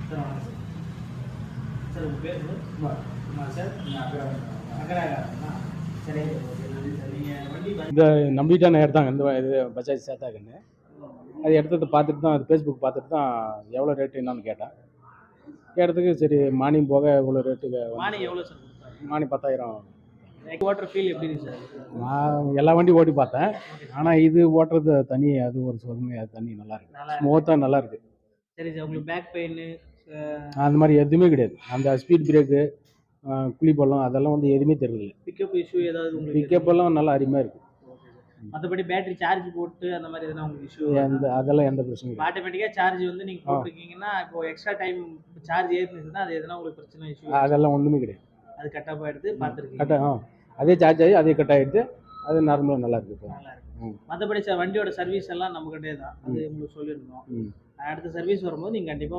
Sir வணக்கம் sir. Sir உங்கள் பேர் சார்? சார் அகராகா. சரி, நீங்கள் வண்டி இந்த நம்பிட்டான எடுத்தாங்க இந்த இது பஜாஜ் சேத்தாக்குன்னு. அது எடுத்தது பார்த்துட்டு தான், அது ஃபேஸ்புக் பார்த்துட்டு தான் எவ்வளோ ரேட்டு என்னன்னு கேட்டேன். கேட்டதுக்கு சரி மானியம் போக இவ்வளோ ரேட்டுக்கு மானியம் எவ்வளோ சார் கொடுத்தாங்க? மானியம் 10,000. ஓட்டுற ஃபீல் எப்படி இருக்கு சார்? நான் எல்லா வண்டியும் ஓட்டி பார்த்தேன், ஆனால் இது ஓட்டுறது தனி, அது ஒரு சொல்லுங்க, அது தனி நல்லா இருக்கு, ஸ்மூத்தாக நல்லா இருக்கு. சரி சார். உங்களுக்கு பேக் பெயின் அந்த மாதிரி எதுவுமே கிடையாது. அந்த ஸ்பீட் பிரேக்கு, குளிப்பள்ளம் அதெல்லாம் வந்து எதுவுமே தெரியல. பிக்கப் இஷ்யூ ஏதாவது உங்களுக்கு? பிக்கப்பெல்லாம் நல்லா அருமையாக இருக்குது. மற்றபடி பேட்டரி சார்ஜ் போட்டு அந்த மாதிரி எதனா உங்களுக்கு இஷ்யூ? அதெல்லாம் எந்த பிரச்சனையும் இல்லை. ஆட்டோமேட்டிக்காக சார்ஜ் வந்து நீங்கள் போட்டிருக்கீங்கன்னா இப்போ எக்ஸ்ட்ரா டைம் சார்ஜ் ஏறிச்சுன்னா அது எதனா உங்களுக்கு பிரச்சனை இஷ்யூ? அதெல்லாம் ஒன்றுமே கிடையாது. அது கட்டாக எடுத்து பார்த்துருக்கீங்க? கரெக்டாக அதே சார்ஜ் ஆகி அதே கட் ஆகிடுது. அது நார்மலாக நல்லா இருக்குது இப்போ. நல்லா இருக்கு. மற்றபடி சார் வண்டியோட சர்வீஸ் எல்லாம் நம்மகிட்டே தான், அது உங்களுக்கு சொல்லியிருந்தோம். அடுத்த சர்வீஸ் வரும்போது நீங்கள் கண்டிப்பாக